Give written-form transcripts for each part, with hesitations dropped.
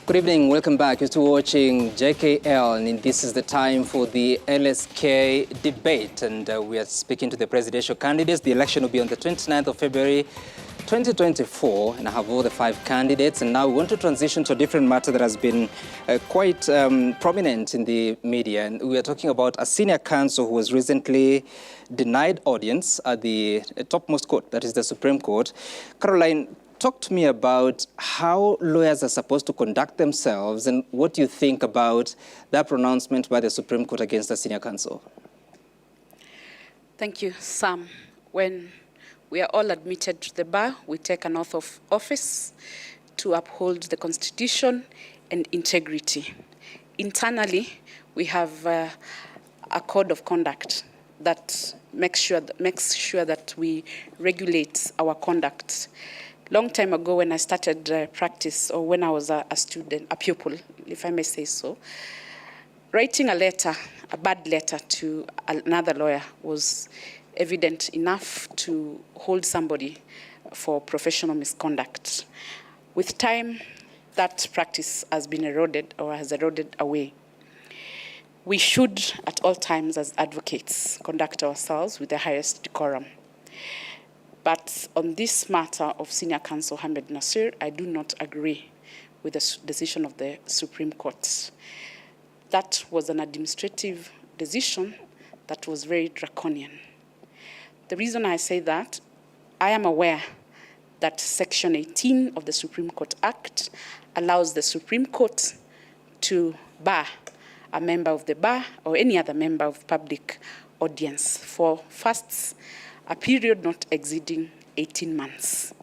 Good evening, welcome back. You're still watching JKL, and this is the time for the LSK debate. And we are speaking to the presidential candidates. The election will be on the 29th of February 2024, and I have all the 5 candidates. And now we want to transition to a different matter that has been quite prominent in the media. And we are talking about a senior counsel who was recently denied audience at the topmost court, that is the Supreme Court. Caroline, talk to me about how lawyers are supposed to conduct themselves and what you think about that pronouncement by the Supreme Court against the senior counsel. Thank you, Sam. When we are all admitted to the bar, we take an oath of office to uphold the Constitution and integrity. Internally, we have a code of conduct that makes sure that we regulate our conduct. Long time ago, when I started practice, or when I was a student, a pupil, if I may say so, writing a letter, a bad letter to another lawyer was evident enough to hold somebody for professional misconduct. With time, that practice has been eroded or has eroded away. We should, at all times as advocates, conduct ourselves with the highest decorum. But on this matter of senior counsel Ahmed Nassir, I do not agree with the decision of the Supreme Court. That was an administrative decision that was very draconian. The reason I say that, I am aware that Section 18 of the Supreme Court Act allows the Supreme Court to bar a member of the bar or any other member of public audience for fasts, a period not exceeding 18 months.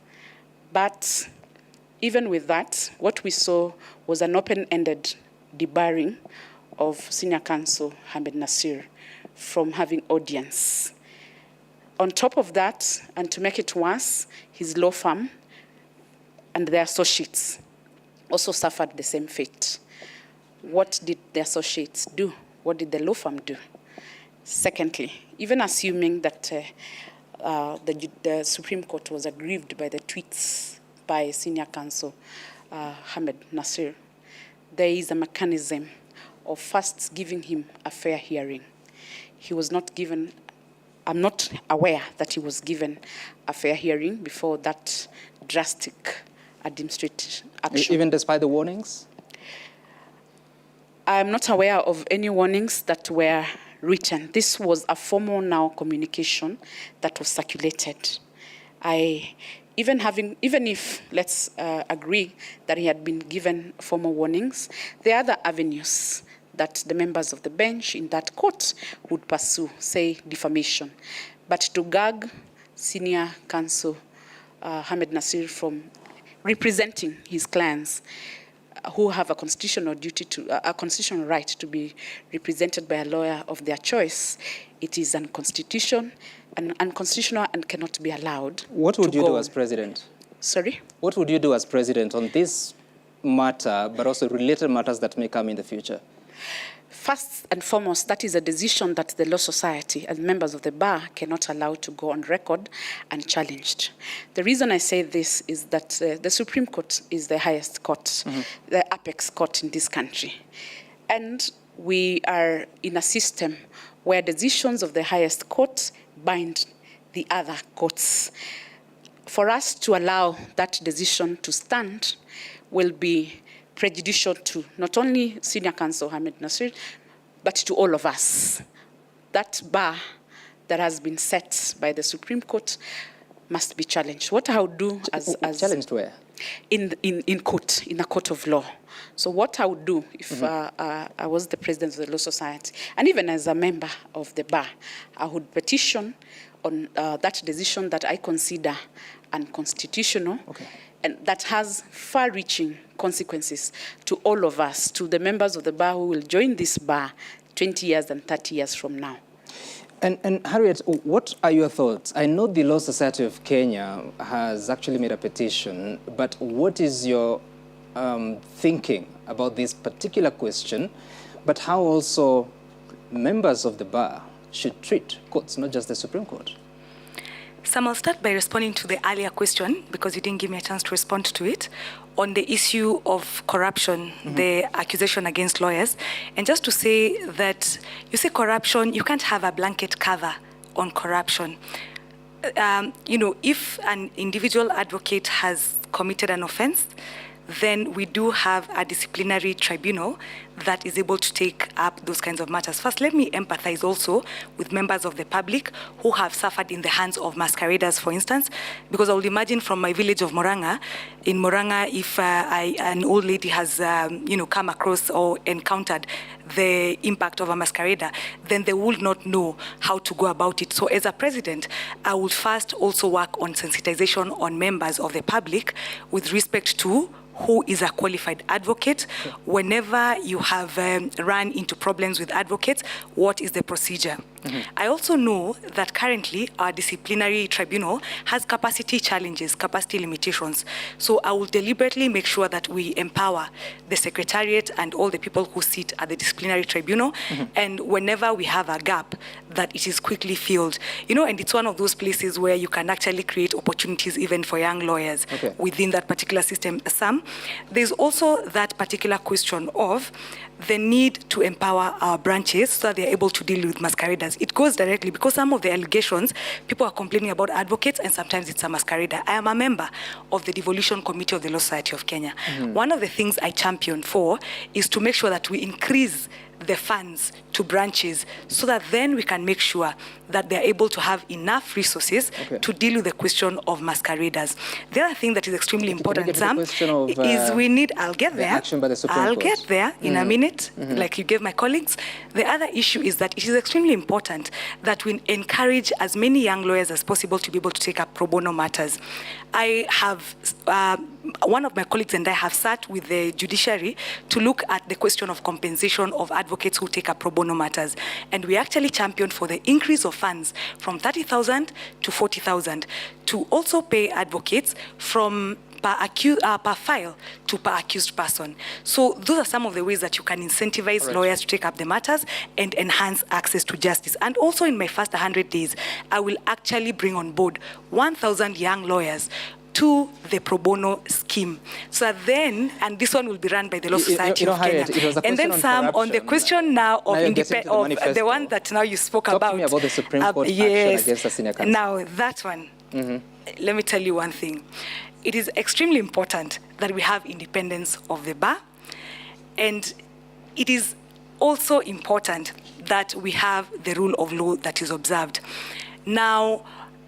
But even with that, what we saw was an open-ended debarring of senior counsel Ahmed Nassir from having audience. On top of that, and to make it worse, his law firm and their associates also suffered the same fate. What did the associates do? What did the law firm do? Secondly, even assuming that the Supreme Court was aggrieved by the tweets by senior counsel Ahmed Nassir, there is a mechanism of first giving him a fair hearing. He was not given, I'm not aware that he was given a fair hearing before that drastic administrative action. Even despite the warnings? I'm not aware of any warnings that were written. This was a formal now communication that was circulated. Even if let's agree that he had been given formal warnings, there are other avenues that the members of the bench in that court would pursue, say defamation. But to gag senior counsel Ahmed Nassir from representing his clients, who have a constitutional duty to a constitutional right to be represented by a lawyer of their choice, it is unconstitutional and cannot be allowed. What would you do as president? Sorry? What would you do as president on this matter, but also related matters that may come in the future? First and foremost, that is a decision that the Law Society and members of the bar cannot allow to go on record unchallenged. The reason I say this is that the Supreme Court is the highest court, the apex court in this country. And we are in a system where decisions of the highest court bind the other courts. For us to allow that decision to stand will be prejudicial to not only senior counsel Ahmed Nassir, but to all of us. That bar that has been set by the Supreme Court must be challenged. What I would do as challenged where? In court, in a court of law. So what I would do if I was the president of the Law Society, and even as a member of the bar, I would petition on that decision that I consider unconstitutional, and that has far-reaching consequences to all of us, to the members of the bar who will join this bar 20 years and 30 years from now. And Harriet, what are your thoughts? I know the Law Society of Kenya has actually made a petition, but what is your thinking about this particular question, but how also members of the bar should treat courts, not just the Supreme Court? Sam, I'll start by responding to the earlier question, because you didn't give me a chance to respond to it, on the issue of corruption, the accusation against lawyers. And just to say that, you say corruption, you can't have a blanket cover on corruption. If an individual advocate has committed an offense, then we do have a disciplinary tribunal that is able to take up those kinds of matters. First, let me empathize also with members of the public who have suffered in the hands of masqueraders, for instance, because I would imagine from my village of Moranga, in Moranga, if an old lady has come across or encountered the impact of a masquerader, then they would not know how to go about it. So as a president, I would first also work on sensitization on members of the public with respect to who is a qualified advocate. Whenever you have run into problems with advocates, what is the procedure? I also know that currently our disciplinary tribunal has capacity challenges, capacity limitations. So I will deliberately make sure that we empower the secretariat and all the people who sit at the disciplinary tribunal. And whenever we have a gap, that it is quickly filled. And it's one of those places where you can actually create opportunities even for young lawyers within that particular system. Sam, there's also that particular question of the need to empower our branches so that they're able to deal with masqueraders. It goes directly, because some of the allegations, people are complaining about advocates, and sometimes it's a masquerader. I am a member of the Devolution Committee of the Law Society of Kenya. One of the things I champion for is to make sure that we increase the funds to branches so that then we can make sure that they're able to have enough resources to deal with the question of masqueraders. The other thing that is extremely important, Sam, is we need, I'll get there, I'll get there in a minute, like you gave my colleagues. The other issue is that it is extremely important that we encourage as many young lawyers as possible to be able to take up pro bono matters. I have, one of my colleagues and I have sat with the judiciary to look at the question of compensation of advocates who take up pro bono matters. And we actually championed for the increase of funds from 30,000 to 40,000 to also pay advocates from per file to per accused person. So those are some of the ways that you can incentivize lawyers to take up the matters and enhance access to justice. And also in my first 100 days, I will actually bring on board 1,000 young lawyers to the pro bono scheme. So then, and this one will be run by the Law Society of Kenya. And then Sam, on the question now of the one that now you spoke about. Talk to me about the Supreme Court action against the senior counsel. Now, that one, let me tell you one thing. It is extremely important that we have independence of the bar, and it is also important that we have the rule of law that is observed. Now,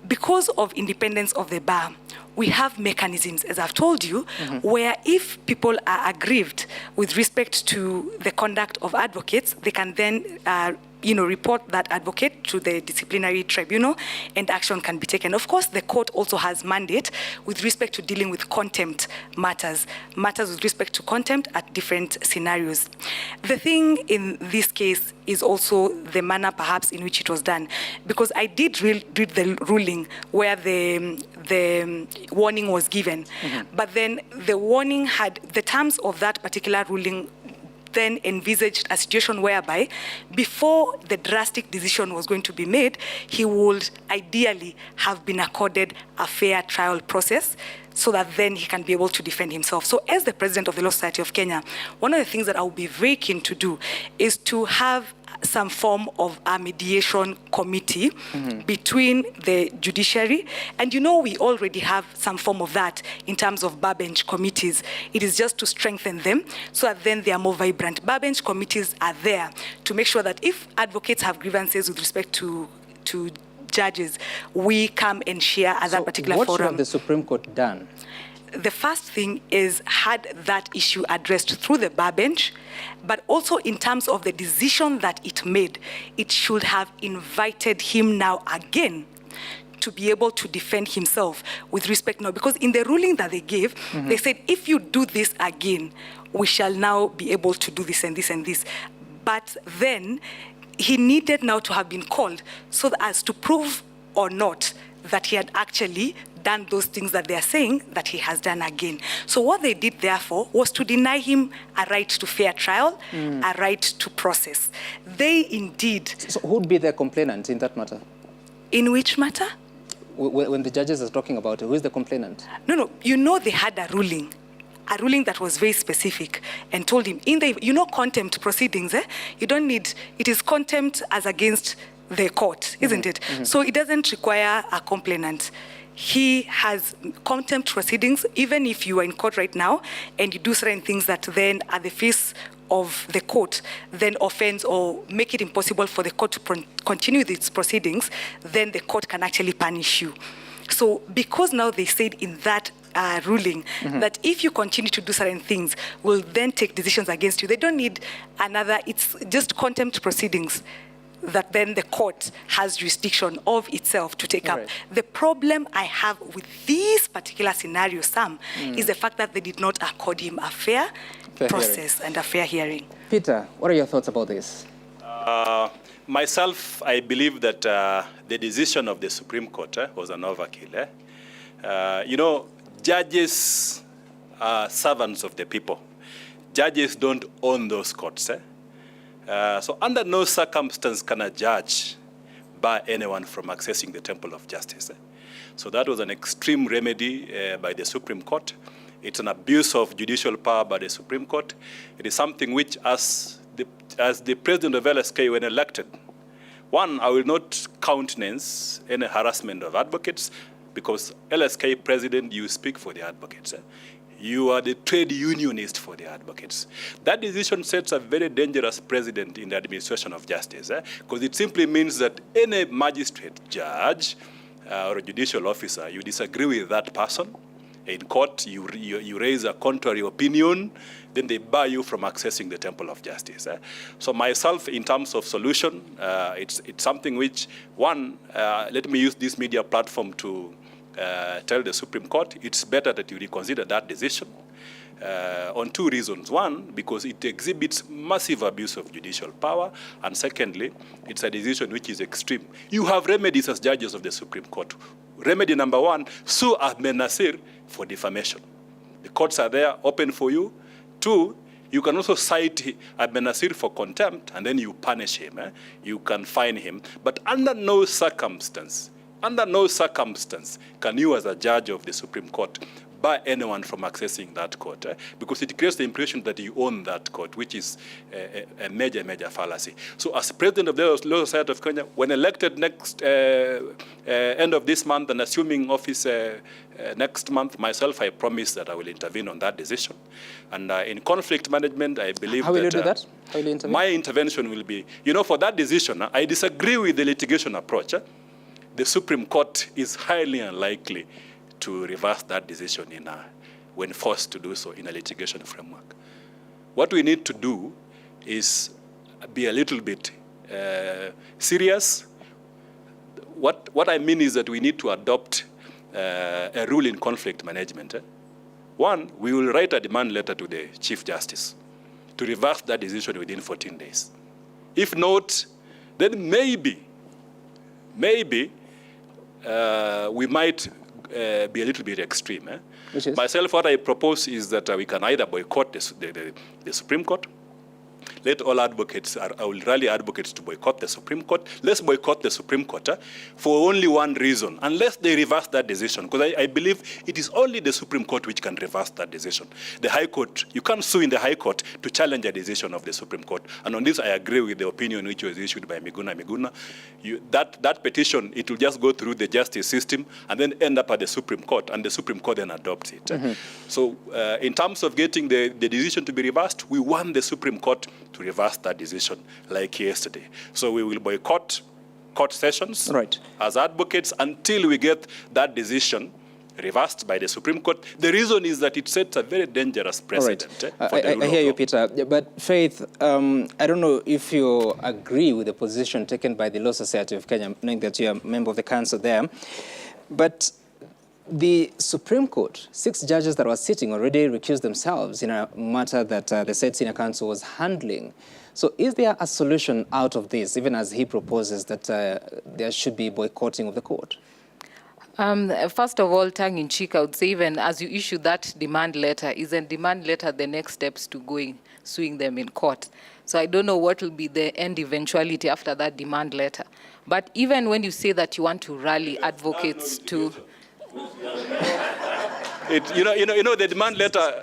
because of independence of the bar, we have mechanisms, as I've told you, where if people are aggrieved with respect to the conduct of advocates, they can then report that advocate to the disciplinary tribunal and action can be taken. Of course, the court also has mandate with respect to dealing with contempt matters with respect to contempt at different scenarios. The thing in this case is also the manner perhaps in which it was done, because I did read the ruling where the warning was given, but then the warning had, the terms of that particular ruling then envisaged a situation whereby before the drastic decision was going to be made, he would ideally have been accorded a fair trial process so that then he can be able to defend himself. So as the president of the Law Society of Kenya, one of the things that I will be very keen to do is to have some form of a mediation committee between the judiciary. And we already have some form of that in terms of bar bench committees. It is just to strengthen them so that then they are more vibrant. Bar bench committees are there to make sure that if advocates have grievances with respect to judges, we come and share at that particular forum. What should have the Supreme Court done? The first thing is had that issue addressed through the bar bench, but also in terms of the decision that it made, it should have invited him now again to be able to defend himself with respect now. Because in the ruling that they gave, they said, if you do this again, we shall now be able to do this and this and this. But then he needed now to have been called so as to prove or not that he had actually done those things that they are saying that he has done again. So what they did, therefore, was to deny him a right to fair trial, a right to process. They indeed... So who would be the complainant in that matter? In which matter? when the judges are talking about it, who is the complainant? No, they had a ruling that was very specific and told him, contempt proceedings, you don't need, it is contempt as against the court, isn't it? So it doesn't require a complainant. He has contempt proceedings, even if you are in court right now and you do certain things that then at the face of the court then offends or make it impossible for the court to continue with its proceedings, then the court can actually punish you. So because now they said in that ruling that if you continue to do certain things, we'll then take decisions against you. They don't need another, it's just contempt proceedings that then the court has jurisdiction of itself to take up. The problem I have with this particular scenario, Sam, is the fact that they did not accord him a fair process and a fair hearing. Peter, what are your thoughts about this? Myself, I believe that the decision of the Supreme Court was an overkill. Judges are servants of the people. Judges don't own those courts. So under no circumstance can a judge bar anyone from accessing the temple of justice. So that was an extreme remedy by the Supreme Court. It's an abuse of judicial power by the Supreme Court. It is something which, as the president of LSK when elected, one, I will not countenance any harassment of advocates, because LSK president, you speak for the advocates. You are the trade unionist for the advocates. That decision sets a very dangerous precedent in the administration of justice, because it simply means that any magistrate, judge, or a judicial officer, you disagree with that person. In court, you raise a contrary opinion, then they bar you from accessing the temple of justice. So myself, in terms of solution, it's something which, one, let me use this media platform to tell the Supreme Court it's better that you reconsider that decision on two reasons. One, because it exhibits massive abuse of judicial power, and secondly, it's a decision which is extreme. You have remedies as judges of the Supreme Court. Remedy number one, sue Ahmed Nassir for defamation. The courts are there, open for you. Two, you can also cite Ahmed Nassir for contempt, and then you punish him. You can fine him. But under no circumstance can you, as a judge of the Supreme Court, bar anyone from accessing that court, because it creates the impression that you own that court, which is a major, major fallacy. So as president of the Law Society of Kenya, when elected next end of this month and assuming office next month, myself, I promise that I will intervene on that decision. And in conflict management, I believe How will you do that? How will you intervene? My intervention will be, for that decision, I disagree with the litigation approach. The Supreme Court is highly unlikely to reverse that decision when forced to do so in a litigation framework. What we need to do is be a little bit serious. What I mean is that we need to adopt a rule in conflict management. One, we will write a demand letter to the Chief Justice to reverse that decision within 14 days. If not, then maybe we might be a little bit extreme. Which is? Myself, what I propose is that we can either boycott the Supreme Court. Let all advocates, I will rally advocates to boycott the Supreme Court. Let's boycott the Supreme Court for only one reason, unless they reverse that decision. Because I believe it is only the Supreme Court which can reverse that decision. The High Court, you can't sue in the High Court to challenge a decision of the Supreme Court. And on this, I agree with the opinion which was issued by Miguna. That petition, it will just go through the justice system and then end up at the Supreme Court, and the Supreme Court then adopts it. So in terms of getting the decision to be reversed, we want the Supreme Court to reverse that decision like yesterday. So we will boycott court sessions as advocates until we get that decision reversed by the Supreme Court. The reason is that it sets a very dangerous precedent. I hear you, Peter. But Faith, I don't know if you agree with the position taken by the Law Society of Kenya, knowing that you are a member of the council there. But the Supreme Court, 6 judges that were sitting already recused themselves in a matter that the said senior counsel was handling. So is there a solution out of this, even as he proposes that there should be boycotting of the court? First of all, tongue-in-cheek, I would say, even as you issue that demand letter, isn't demand letter the next steps to suing them in court? So I don't know what will be the end eventuality after that demand letter. But even when you say that you want to rally advocates to... the demand letter.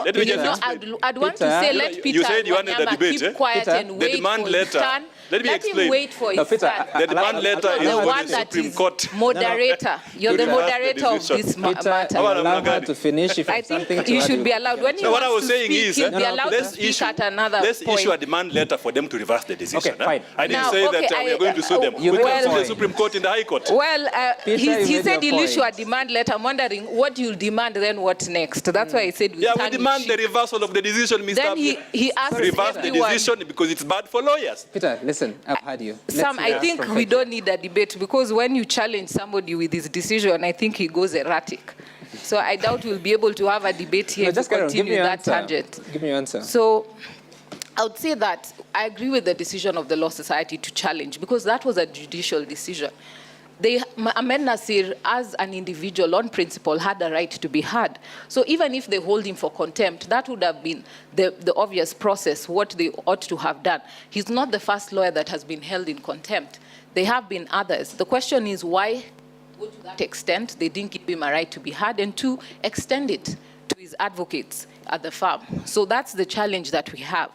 Let me just explain. I'd want to say, let Peter you said you wanted the debate, keep quiet and the wait demand for letter. his turn. Let me explain. Him wait for his turn. The demand letter is the for one the that Supreme is Court. moderator. You're the moderator of this matter. Allow her to finish if I something think to you add. should be allowed. When he what I wants was to saying speak, is, he'll be allowed to speak at another let's point. issue a demand letter for them to reverse the decision. Okay, fine. I didn't Now, say okay, that we are going to sue them. You We made can your sue the point. Supreme Court in the High Court. Well, Peter, he you said made he'll your issue a point. demand letter. I'm wondering what you'll demand, then what next? That's why I said We demand the reversal of the decision, Mr. Then he asked reverse the everyone. decision because it's bad for lawyers. Peter, listen, I've heard you. Sam, I think we don't need a debate because when you challenge somebody with his decision, I think he goes erratic. So I doubt we'll be able to have a debate here to continue that tangent. Give me your answer. So I would say that I agree with the decision of the Law Society to challenge because that was a judicial decision. Ahmed Nassir, as an individual on principle, had a right to be heard. So even if they hold him for contempt, that would have been the obvious process, what they ought to have done. He's not the first lawyer that has been held in contempt. There have been others. The question is why, to that extent, they didn't give him a right to be heard, and to extend it to his advocates at the farm. So that's the challenge that we have.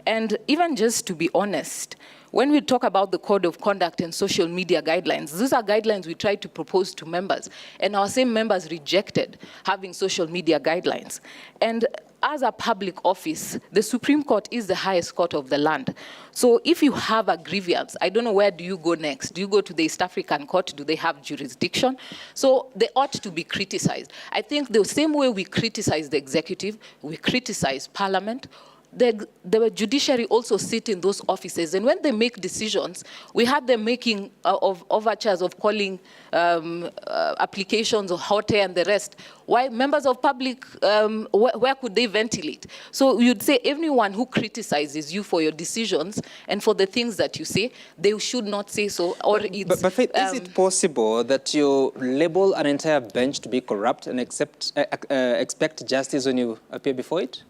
And even just to be honest, when we talk about the code of conduct and social media guidelines, these are guidelines we tried to propose to members, and our same members rejected having social media guidelines. And as a public office, the Supreme Court is the highest court of the land. So if you have a grievance, I don't know, where do you go next? Do you go to the East African Court? Do they have jurisdiction? So they ought to be criticized. I think the same way we criticize the executive, we criticize Parliament, the judiciary also sit in those offices, and when they make decisions, we had them making of overtures of calling applications of hot air and the rest. Why members of public, where could they ventilate? So you'd say everyone who criticizes you for your decisions and for the things that you say, they should not say so. Or it's, but Faith, is it possible that you label an entire bench to be corrupt and expect justice when you appear before it?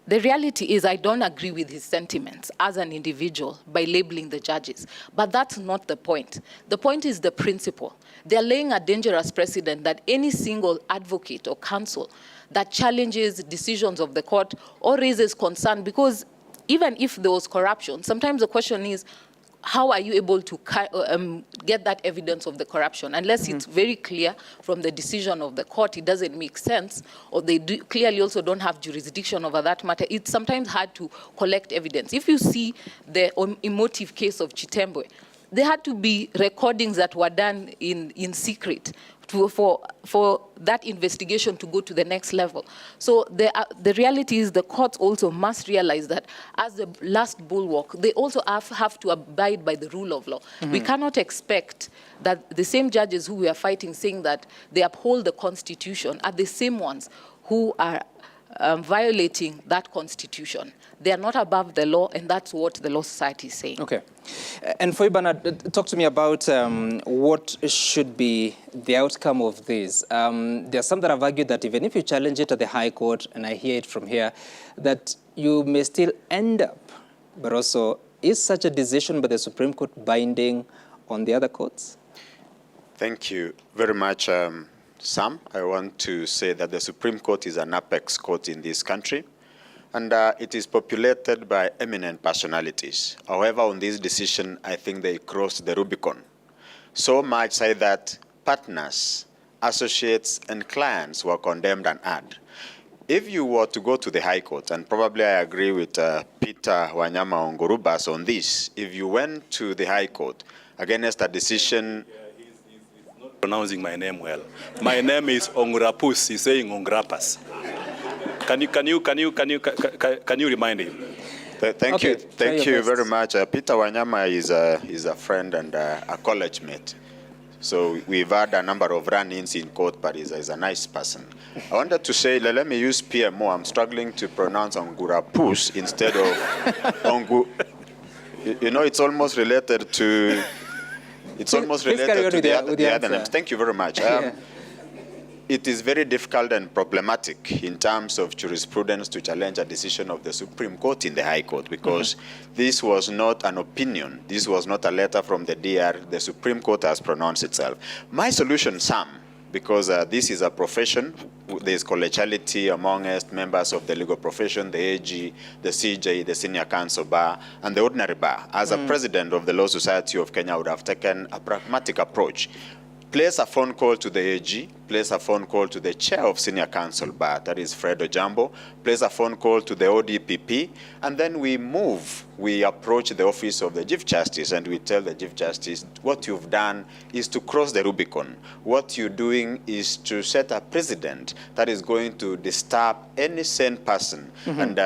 The reality is I don't agree with his sentiments as an individual by labeling the judges. But that's not the point. The point is the principle. They're laying a dangerous precedent that any single advocate or counsel that challenges decisions of the court or raises concern, because even if there was corruption, sometimes the question is, how are you able to get that evidence of the corruption? Unless it's very clear from the decision of the court, it doesn't make sense, or they clearly also don't have jurisdiction over that matter. It's sometimes hard to collect evidence. If you see the emotive case of Chitembwe, there had to be recordings that were done in secret for that investigation to go to the next level. So the reality is the courts also must realize that as the last bulwark, they also have to abide by the rule of law. We cannot expect that the same judges who we are fighting saying that they uphold the Constitution are the same ones who are violating that Constitution. They are not above the law, and that's what the Law Society is saying. Okay. And for you, Bernhard, talk to me about what should be the outcome of this. There are some that have argued that even if you challenge it at the High Court, and I hear it from here, that you may still end up, but also, is such a decision by the Supreme Court binding on the other courts? Thank you very much, Sam. I want to say that the Supreme Court is an apex court in this country, and it is populated by eminent personalities. However, on this decision, I think they crossed the Rubicon. So much so that partners, associates, and clients were condemned and had. If you were to go to the High Court, and probably I agree with Peter Wanyama Ongorubas on this, if you went to the High Court against a decision... He's not pronouncing my name well. My name is Ongurapus. He's saying Ongrapas. Can you remind him? Thank you very much. Peter Wanyama is a friend and a college mate. So we've had a number of run-ins in court, but he's a nice person. I wanted to say, let me use PMO. I'm struggling to pronounce Ongurapus instead of Ongu. You know, it's almost related to. It's almost related to the other names. Thank you very much. it is very difficult and problematic in terms of jurisprudence to challenge a decision of the Supreme Court in the High Court, because this was not an opinion. This was not a letter from the DR. The Supreme Court has pronounced itself. My solution, Sam, because this is a profession, there's collegiality amongst members of the legal profession, the AG, the CJ, the Senior Counsel Bar, and the Ordinary Bar. As a president of the Law Society of Kenya, I would have taken a pragmatic approach. Place a phone call to the AG, place a phone call to the chair of Senior Counsel Bar, that is Fred Ojambo, place a phone call to the ODPP, and then we approach the office of the Chief Justice and we tell the Chief Justice, what you've done is to cross the Rubicon. What you're doing is to set a precedent that is going to disturb any sane person. And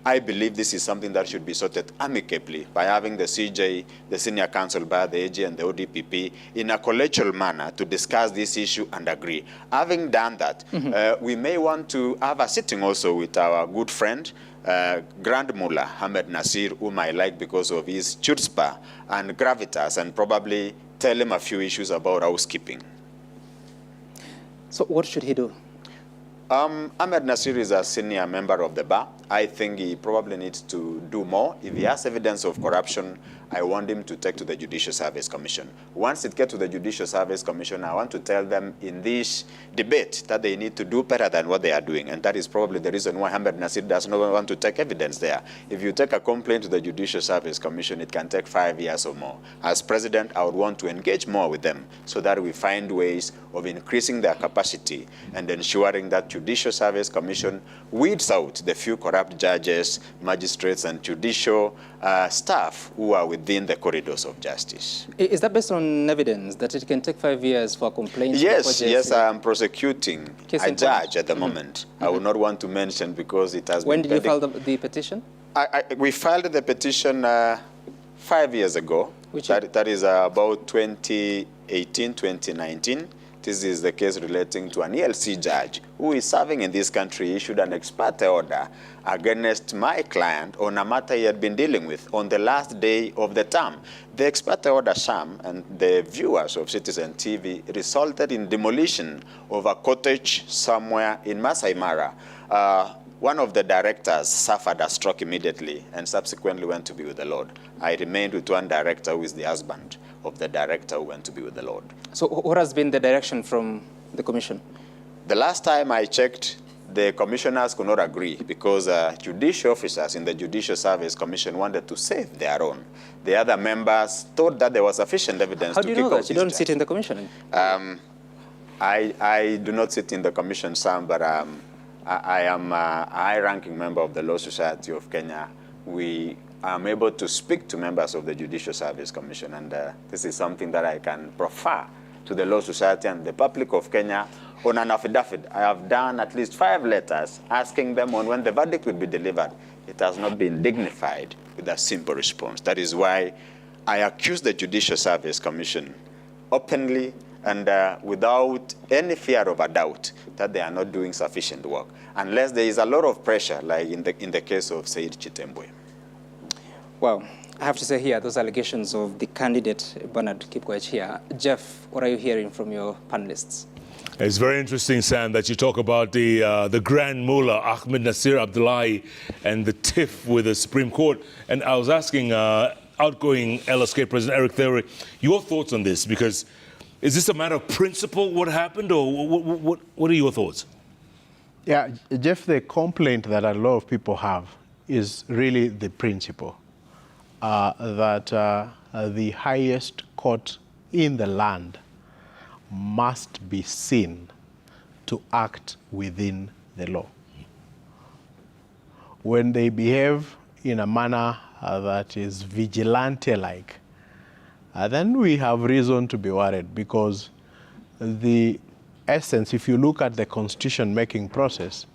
I believe this is something that should be sorted amicably by having the CJ, the Senior Counsel Bar, the AG, and the ODPP in a collegial manner to discuss this issue and agree. Having done that, we may want to have a sitting also with our good friend, Grand Mullah Ahmed Nassir, whom I like because of his chutzpah and gravitas, and probably tell him a few issues about housekeeping. So what should he do? Ahmed Nassir is a senior member of the bar. I think he probably needs to do more. If he has evidence of corruption, I want him to take to the Judicial Service Commission. Once it gets to the Judicial Service Commission, I want to tell them in this debate that they need to do better than what they are doing. And that is probably the reason why Ahmed Nassir does not want to take evidence there. If you take a complaint to the Judicial Service Commission, it can take 5 years or more. As president, I would want to engage more with them so that we find ways of increasing their capacity and ensuring that Judicial Service Commission weeds out the few corrupt judges, magistrates, and judicial staff who are within the corridors of justice. Is that based on evidence that it can take 5 years for a complaint? Yes, I'm prosecuting a judge at the moment. I would not want to mention because it has been. When did you file the petition? We filed the petition 5 years ago. That is about 2018, 2019. This is the case relating to an ELC judge who is serving in this country, issued an ex parte order against my client on a matter he had been dealing with on the last day of the term. The ex parte order, Sam, and the viewers of Citizen TV, resulted in demolition of a cottage somewhere in Masai Mara. One of the directors suffered a stroke immediately and subsequently went to be with the Lord. I remained with one director who is the husband of the director who went to be with the Lord. So what has been the direction from the commission? The last time I checked, the commissioners could not agree because judicial officers in the Judicial Service Commission wanted to save their own. The other members thought that there was sufficient evidence to kick out. How do you know that? You don't sit in the commission? I do not sit in the commission, Sam, but I am a high-ranking member of the Law Society of Kenya. I'm able to speak to members of the Judicial Service Commission, and this is something that I can proffer to the Law Society and the public of Kenya on an affidavit. I have done at least 5 letters asking them on when the verdict will be delivered. It has not been dignified with a simple response. That is why I accuse the Judicial Service Commission openly and without any fear of a doubt that they are not doing sufficient work, unless there is a lot of pressure, like in the case of Said Chitembwe. Well, I have to say here, those allegations of the candidate, Bernhard Kipkoech here. Jeff, what are you hearing from your panelists? It's very interesting, Sam, that you talk about the Grand Mullah, Ahmed Nassir Abdullahi, and the tiff with the Supreme Court. And I was asking outgoing LSK President Eric Theory, your thoughts on this, because is this a matter of principle, what happened, or what are your thoughts? Yeah, Jeff, the complaint that a lot of people have is really the principle. That the highest court in the land must be seen to act within the law. When they behave in a manner that is vigilante-like, then we have reason to be worried, because the essence, if you look at the constitution-making process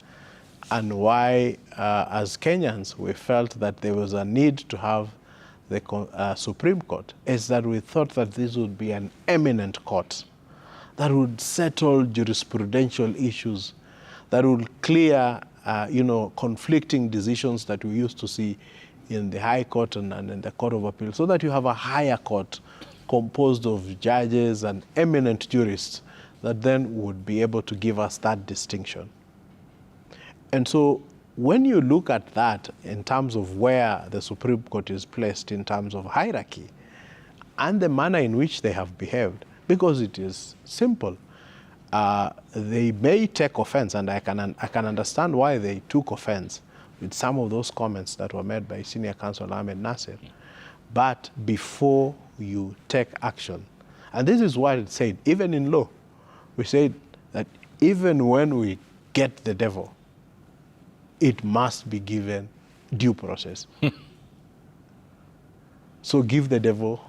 and why, as Kenyans, we felt that there was a need to have the Supreme Court, is that we thought that this would be an eminent court that would settle jurisprudential issues, that would clear, conflicting decisions that we used to see in the High Court and in the Court of Appeal, so that you have a higher court composed of judges and eminent jurists that then would be able to give us that distinction. And so when you look at that in terms of where the Supreme Court is placed in terms of hierarchy and the manner in which they have behaved, because it is simple, they may take offense, and I can understand why they took offense with some of those comments that were made by Senior Counsel Ahmed Nassir. But before you take action, and this is what it said, even in law, we said that even when we get the devil, it must be given due process. So give the devil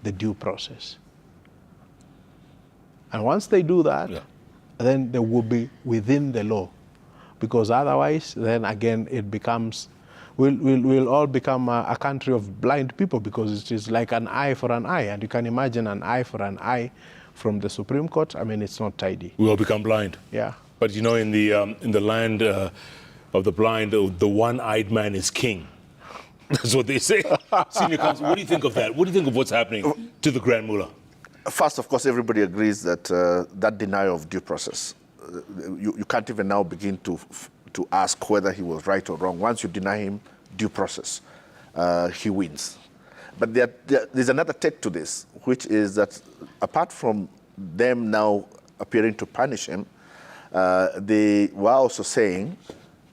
the due process. And once they do that, then they will be within the law. Because otherwise, then again, it becomes, we'll all become a country of blind people, because it is like an eye for an eye. And you can imagine an eye for an eye from the Supreme Court. I mean, it's not tidy. We all become blind. Yeah. But you know, in the land of the blind, the one-eyed man is king. That's what they say. Senior Counsel, what do you think of that? What do you think of what's happening to the Grand Mullah? First, of course, everybody agrees that that denial of due process, you can't even now begin to ask whether he was right or wrong. Once you deny him due process, he wins. But there's another take to this, which is that apart from them now appearing to punish him, they were also saying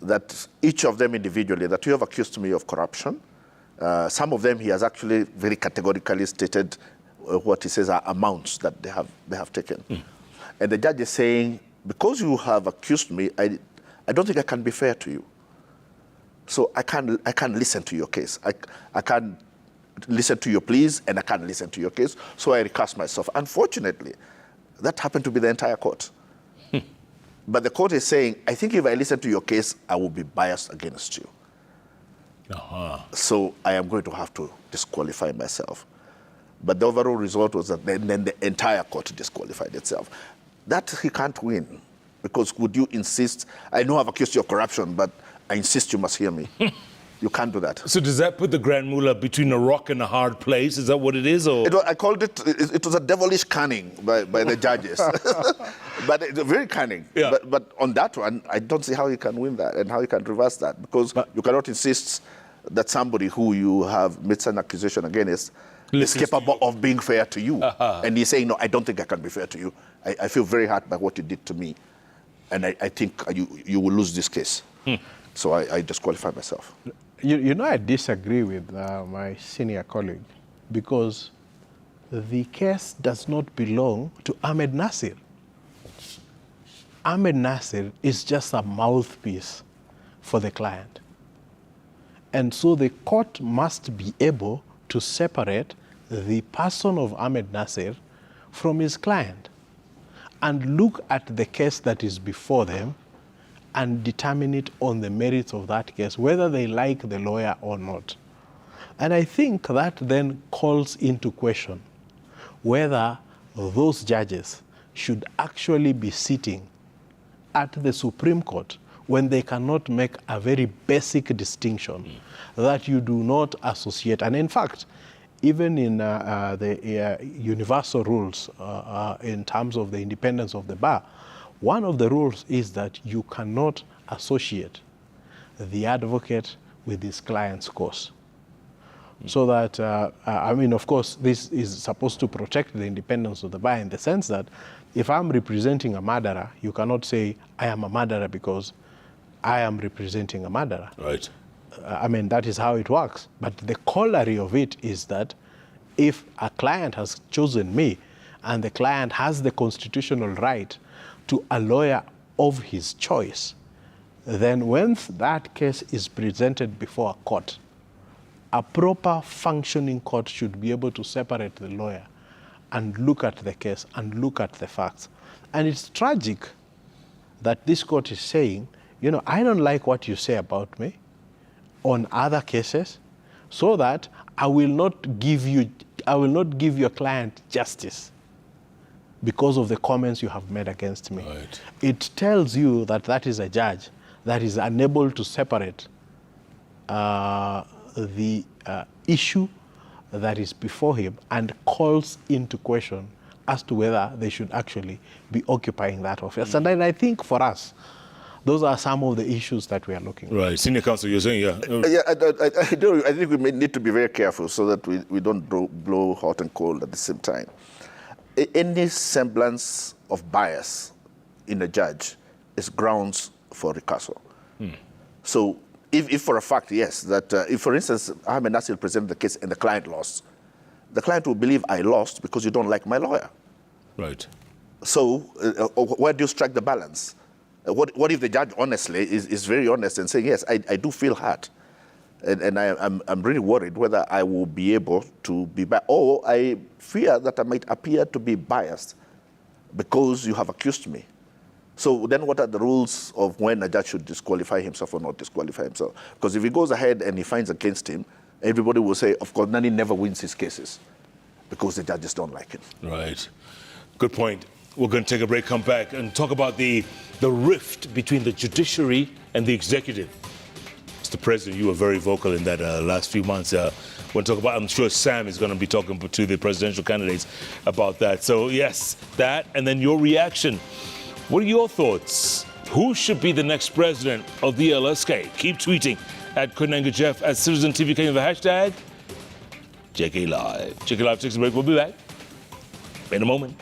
that each of them individually, that you have accused me of corruption. Some of them he has actually very categorically stated what he says are amounts that they have taken. And the judge is saying, because you have accused me, I don't think I can be fair to you. So I can't listen to your case. I can't listen to your pleas, and I can't listen to your case, so I recuse myself. Unfortunately, that happened to be the entire court. But the court is saying, I think if I listen to your case, I will be biased against you. So I am going to have to disqualify myself. But the overall result was that then the entire court disqualified itself. That he can't win, because would you insist, I know I've accused you of corruption, but I insist you must hear me. You can't do that. So does that put the Grand Mullah between a rock and a hard place? Is that what it is? Or? I called it was a devilish cunning by the judges. But very cunning. Yeah. But on that one, I don't see how you can win that and how you can reverse that, because you cannot insist that somebody who you have made an accusation against is capable of being fair to you. And he's saying, no, I don't think I can be fair to you. I feel very hurt by what you did to me. And I think you will lose this case. So I disqualify myself. You know, I disagree with my senior colleague, because the case does not belong to Ahmed Nassir. Ahmed Nassir is just a mouthpiece for the client. And so the court must be able to separate the person of Ahmed Nassir from his client and look at the case that is before them and determine it on the merits of that case, whether they like the lawyer or not. And I think that then calls into question whether those judges should actually be sitting at the Supreme Court when they cannot make a very basic distinction that you do not associate. And in fact, even in the universal rules in terms of the independence of the bar, one of the rules is that you cannot associate the advocate with his client's cause. So that, I mean, of course, this is supposed to protect the independence of the bar in the sense that if I'm representing a murderer, you cannot say, I am a murderer because I am representing a murderer. Right. I mean, that is how it works. But the corollary of it is that if a client has chosen me and the client has the constitutional right to a lawyer of his choice, then when that case is presented before a court, a proper functioning court should be able to separate the lawyer and look at the case and look at the facts. And it's tragic that this court is saying, you know, I don't like what you say about me on other cases, so that I will not give your client justice because of the comments you have made against me. Right. It tells you that that is a judge that is unable to separate the issue that is before him and calls into question as to whether they should actually be occupying that office. And then I think for us, those are some of the issues that we are looking at. Right. Senior counsel, you're saying, Yeah, I think we may need to be very careful so that we don't blow hot and cold at the same time. Any semblance of bias in a judge is grounds for recusal. So if for a fact, yes, that if, for instance, Ahmed Nassir presented the case and the client lost, the client will believe I lost because you don't like my lawyer. Right. So where do you strike the balance? What if the judge honestly is very honest and saying, yes, I do feel hurt, and I'm really worried whether I will be able to be biased, or I fear that I might appear to be biased because you have accused me. So then what are the rules of when a judge should disqualify himself or not disqualify himself? Because if he goes ahead and he finds against him, everybody will say, of course, Nani never wins his cases because the judges don't like him. Right. Good point. We're going to take a break, come back, and talk about the rift between the judiciary and the executive. Mr. President, you were very vocal in that last few months. We'll talk about, I'm sure Sam is going to be talking to the presidential candidates about that. So, yes, that, and then your reaction. What are your thoughts? Who should be the next president of the LSK? Keep tweeting at Kunanga Jeff, at Citizen TV Kenya, the hashtag JK Live. JK Live takes a break. We'll be back in a moment.